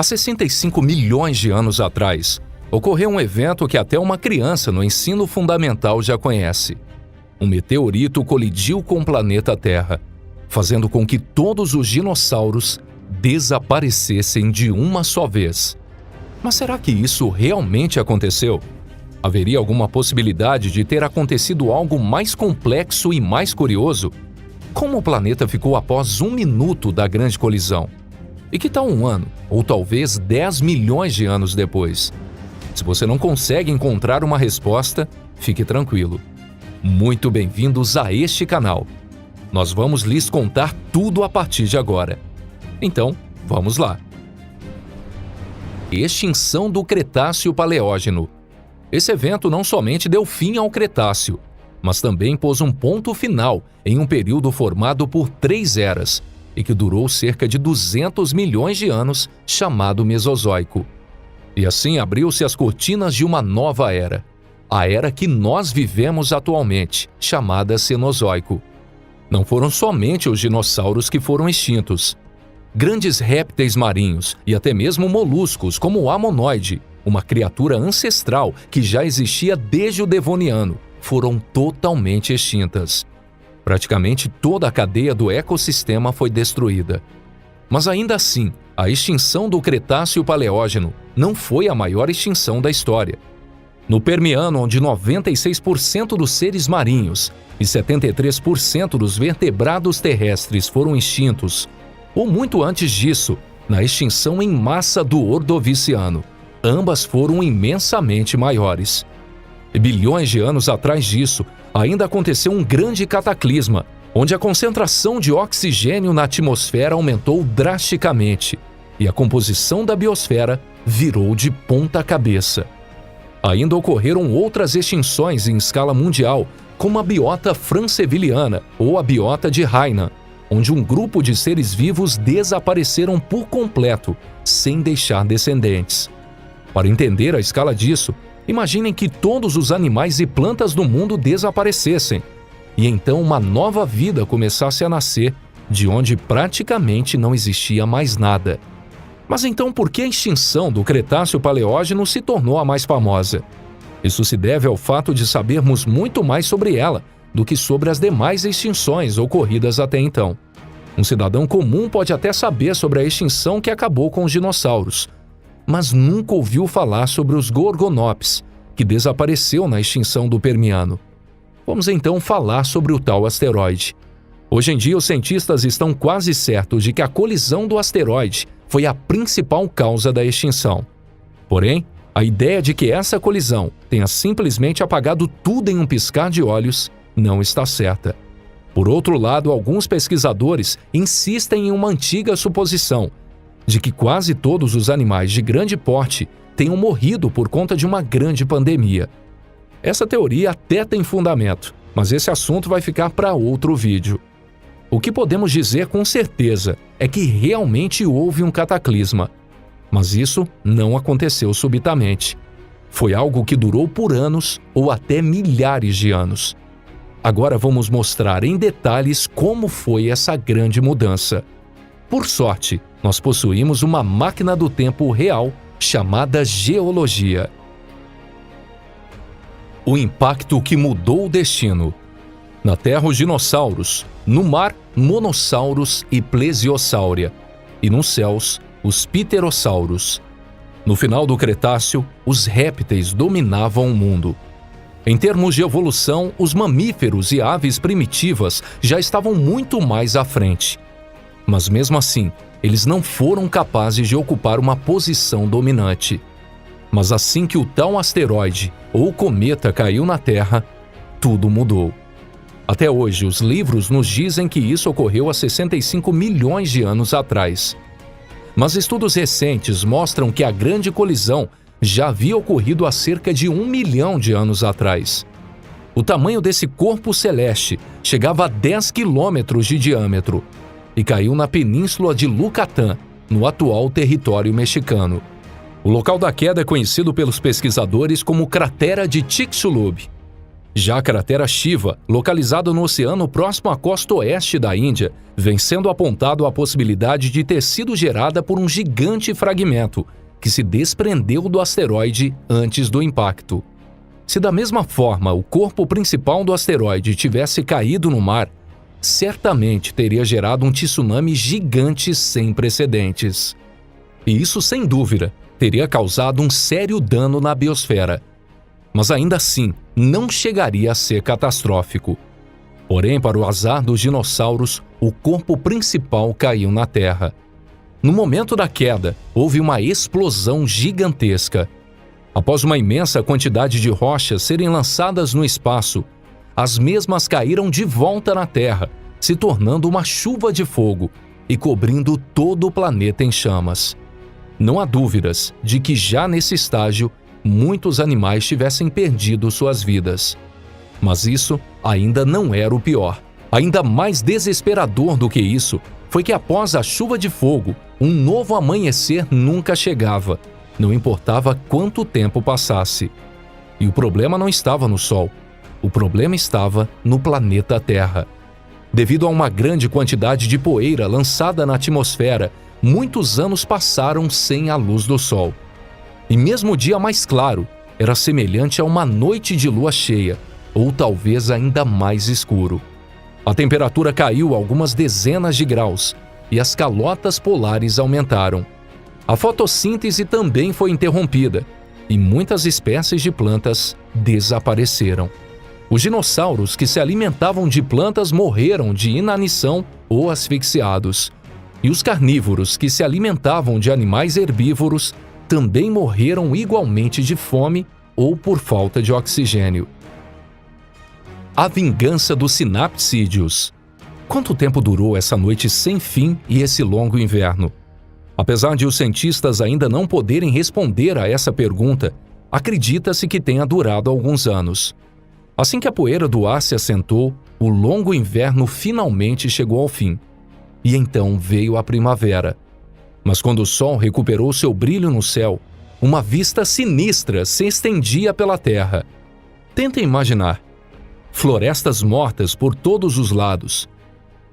Há 65 milhões de anos atrás, ocorreu um evento que até uma criança no ensino fundamental já conhece. Um meteorito colidiu com o planeta Terra, fazendo com que todos os dinossauros desaparecessem de uma só vez. Mas será que isso realmente aconteceu? Haveria alguma possibilidade de ter acontecido algo mais complexo e mais curioso? Como o planeta ficou após 1 minuto da grande colisão? E que tal 1 ano, ou talvez 10 milhões de anos depois? Se você não consegue encontrar uma resposta, fique tranquilo. Muito bem-vindos a este canal. Nós vamos lhes contar tudo a partir de agora. Então, vamos lá. Extinção do Cretáceo-Paleógeno. Esse evento não somente deu fim ao Cretáceo, mas também pôs um ponto final em um período formado por 3 eras e que durou cerca de 200 milhões de anos, chamado Mesozoico. E assim abriu-se as cortinas de uma nova era, a era que nós vivemos atualmente, chamada Cenozoico. Não foram somente os dinossauros que foram extintos. Grandes répteis marinhos e até mesmo moluscos como o amonoide, uma criatura ancestral que já existia desde o Devoniano, foram totalmente extintas. Praticamente toda a cadeia do ecossistema foi destruída. Mas ainda assim, a extinção do Cretáceo-Paleógeno não foi a maior extinção da história. No Permiano, onde 96% dos seres marinhos e 73% dos vertebrados terrestres foram extintos, ou muito antes disso, na extinção em massa do Ordoviciano, ambas foram imensamente maiores. E bilhões de anos atrás disso, ainda aconteceu um grande cataclisma, onde a concentração de oxigênio na atmosfera aumentou drasticamente e a composição da biosfera virou de ponta cabeça. Ainda ocorreram outras extinções em escala mundial, como a biota franceviliana ou a biota de Hainan, onde um grupo de seres vivos desapareceram por completo, sem deixar descendentes. Para entender a escala disso, imaginem que todos os animais e plantas do mundo desaparecessem, e então uma nova vida começasse a nascer, de onde praticamente não existia mais nada. Mas então por que a extinção do Cretáceo-Paleógeno se tornou a mais famosa? Isso se deve ao fato de sabermos muito mais sobre ela do que sobre as demais extinções ocorridas até então. Um cidadão comum pode até saber sobre a extinção que acabou com os dinossauros, mas nunca ouviu falar sobre os Gorgonops, que desapareceu na extinção do Permiano. Vamos então falar sobre o tal asteroide. Hoje em dia, os cientistas estão quase certos de que a colisão do asteroide foi a principal causa da extinção. Porém, a ideia de que essa colisão tenha simplesmente apagado tudo em um piscar de olhos não está certa. Por outro lado, alguns pesquisadores insistem em uma antiga suposição de que quase todos os animais de grande porte tenham morrido por conta de uma grande pandemia. Essa teoria até tem fundamento, mas esse assunto vai ficar para outro vídeo. O que podemos dizer com certeza é que realmente houve um cataclisma, mas isso não aconteceu subitamente. Foi algo que durou por anos ou até milhares de anos. Agora vamos mostrar em detalhes como foi essa grande mudança. Por sorte, nós possuímos uma máquina do tempo real chamada geologia. O impacto que mudou o destino. Na Terra, os dinossauros. No mar, monossauros e plesiosáurea. E nos céus, os pterossauros. No final do Cretáceo, os répteis dominavam o mundo. Em termos de evolução, os mamíferos e aves primitivas já estavam muito mais à frente. Mas mesmo assim, eles não foram capazes de ocupar uma posição dominante. Mas assim que o tal asteroide ou cometa caiu na Terra, tudo mudou. Até hoje, os livros nos dizem que isso ocorreu há 65 milhões de anos atrás. Mas estudos recentes mostram que a grande colisão já havia ocorrido há cerca de 1 milhão de anos atrás. O tamanho desse corpo celeste chegava a 10 quilômetros de diâmetro e caiu na península de Yucatán, no atual território mexicano. O local da queda é conhecido pelos pesquisadores como Cratera de Chicxulub. Já a cratera Shiva, localizado no oceano próximo à costa oeste da Índia, vem sendo apontado a possibilidade de ter sido gerada por um gigante fragmento que se desprendeu do asteroide antes do impacto. Se da mesma forma o corpo principal do asteroide tivesse caído no mar, certamente teria gerado um tsunami gigante sem precedentes. E isso, sem dúvida, teria causado um sério dano na biosfera. Mas ainda assim, não chegaria a ser catastrófico. Porém, para o azar dos dinossauros, o corpo principal caiu na Terra. No momento da queda, houve uma explosão gigantesca. Após uma imensa quantidade de rochas serem lançadas no espaço, as mesmas caíram de volta na Terra, se tornando uma chuva de fogo e cobrindo todo o planeta em chamas. Não há dúvidas de que já nesse estágio, muitos animais tivessem perdido suas vidas. Mas isso ainda não era o pior. Ainda mais desesperador do que isso foi que após a chuva de fogo, um novo amanhecer nunca chegava, não importava quanto tempo passasse. E o problema não estava no Sol. O problema estava no planeta Terra. Devido a uma grande quantidade de poeira lançada na atmosfera, muitos anos passaram sem a luz do Sol. E mesmo o dia mais claro era semelhante a uma noite de lua cheia, ou talvez ainda mais escuro. A temperatura caiu algumas dezenas de graus e as calotas polares aumentaram. A fotossíntese também foi interrompida e muitas espécies de plantas desapareceram. Os dinossauros que se alimentavam de plantas morreram de inanição ou asfixiados. E os carnívoros que se alimentavam de animais herbívoros também morreram igualmente de fome ou por falta de oxigênio. A vingança dos sinapsídeos. Quanto tempo durou essa noite sem fim e esse longo inverno? Apesar de os cientistas ainda não poderem responder a essa pergunta, acredita-se que tenha durado alguns anos. Assim que a poeira do ar se assentou, o longo inverno finalmente chegou ao fim. E então veio a primavera. Mas quando o sol recuperou seu brilho no céu, uma vista sinistra se estendia pela terra. Tentem imaginar. Florestas mortas por todos os lados.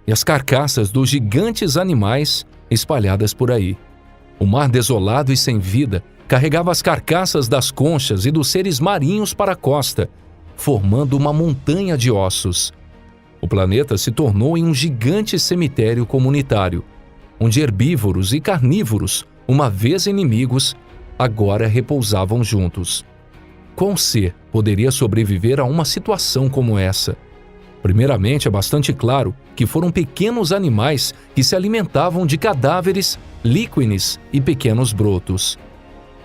E as carcaças dos gigantes animais espalhadas por aí. O mar desolado e sem vida carregava as carcaças das conchas e dos seres marinhos para a costa, formando uma montanha de ossos. O planeta se tornou em um gigante cemitério comunitário, onde herbívoros e carnívoros, uma vez inimigos, agora repousavam juntos. Qual ser poderia sobreviver a uma situação como essa? Primeiramente, é bastante claro que foram pequenos animais que se alimentavam de cadáveres, líquenes e pequenos brotos.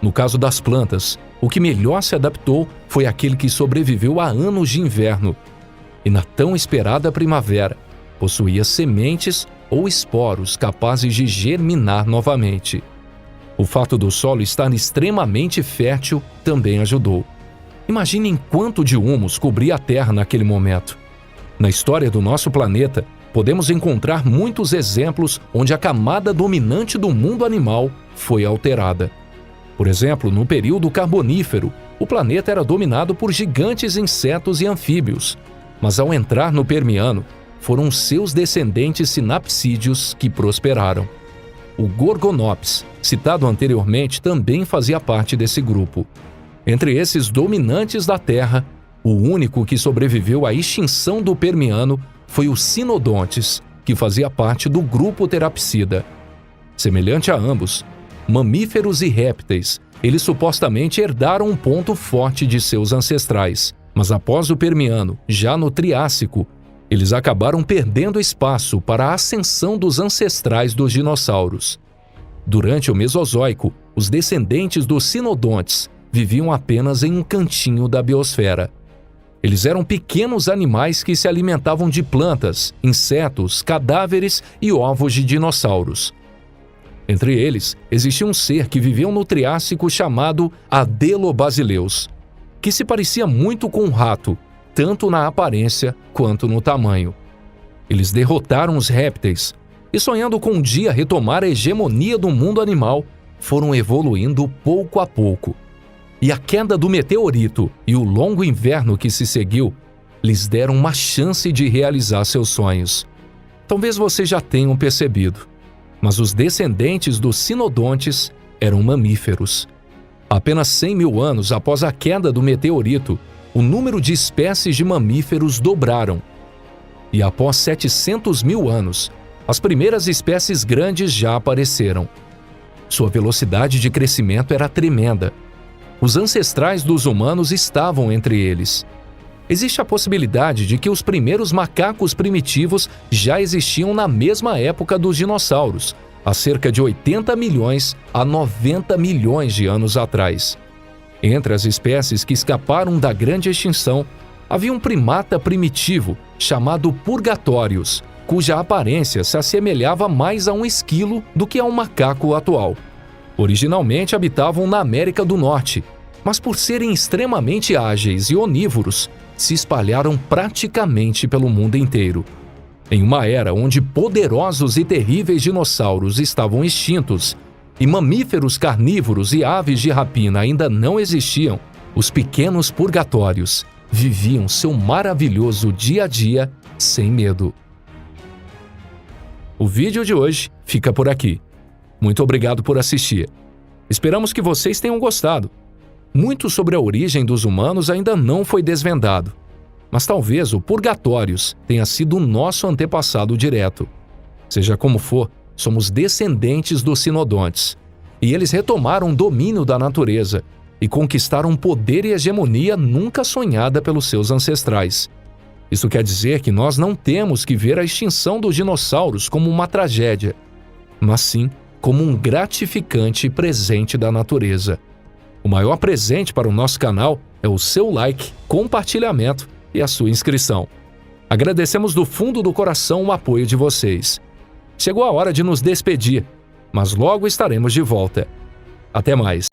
No caso das plantas, o que melhor se adaptou foi aquele que sobreviveu a anos de inverno. E na tão esperada primavera, possuía sementes ou esporos capazes de germinar novamente. O fato do solo estar extremamente fértil também ajudou. Imaginem quanto de humus cobria a Terra naquele momento. Na história do nosso planeta, podemos encontrar muitos exemplos onde a camada dominante do mundo animal foi alterada. Por exemplo, no período Carbonífero, o planeta era dominado por gigantes insetos e anfíbios, mas ao entrar no Permiano, foram seus descendentes sinapsídeos que prosperaram. O Gorgonops, citado anteriormente, também fazia parte desse grupo. Entre esses dominantes da Terra, o único que sobreviveu à extinção do Permiano foi o Sinodontes, que fazia parte do grupo Therapsida. Semelhante a ambos, mamíferos e répteis, eles supostamente herdaram um ponto forte de seus ancestrais, mas após o Permiano, já no Triássico, eles acabaram perdendo espaço para a ascensão dos ancestrais dos dinossauros. Durante o Mesozoico, os descendentes dos Sinodontes viviam apenas em um cantinho da biosfera. Eles eram pequenos animais que se alimentavam de plantas, insetos, cadáveres e ovos de dinossauros. Entre eles, existia um ser que viveu no Triássico chamado Adelobasileus, que se parecia muito com um rato, tanto na aparência quanto no tamanho. Eles derrotaram os répteis e, sonhando com um dia retomar a hegemonia do mundo animal, foram evoluindo pouco a pouco. E a queda do meteorito e o longo inverno que se seguiu lhes deram uma chance de realizar seus sonhos. Talvez vocês já tenham percebido, mas os descendentes dos sinodontes eram mamíferos. Apenas 100 mil anos após a queda do meteorito, o número de espécies de mamíferos dobraram. E após 700 mil anos, as primeiras espécies grandes já apareceram. Sua velocidade de crescimento era tremenda. Os ancestrais dos humanos estavam entre eles. Existe a possibilidade de que os primeiros macacos primitivos já existiam na mesma época dos dinossauros, há cerca de 80 milhões a 90 milhões de anos atrás. Entre as espécies que escaparam da grande extinção, havia um primata primitivo chamado Purgatórios, cuja aparência se assemelhava mais a um esquilo do que a um macaco atual. Originalmente habitavam na América do Norte, mas por serem extremamente ágeis e onívoros, se espalharam praticamente pelo mundo inteiro. Em uma era onde poderosos e terríveis dinossauros estavam extintos e mamíferos carnívoros e aves de rapina ainda não existiam, os pequenos purgatórios viviam seu maravilhoso dia a dia sem medo. O vídeo de hoje fica por aqui. Muito obrigado por assistir. Esperamos que vocês tenham gostado. Muito sobre a origem dos humanos ainda não foi desvendado, mas talvez o Purgatórios tenha sido o nosso antepassado direto. Seja como for, somos descendentes dos sinodontes, e eles retomaram o domínio da natureza e conquistaram poder e hegemonia nunca sonhada pelos seus ancestrais. Isso quer dizer que nós não temos que ver a extinção dos dinossauros como uma tragédia, mas sim como um gratificante presente da natureza. O maior presente para o nosso canal é o seu like, compartilhamento e a sua inscrição. Agradecemos do fundo do coração o apoio de vocês. Chegou a hora de nos despedir, mas logo estaremos de volta. Até mais!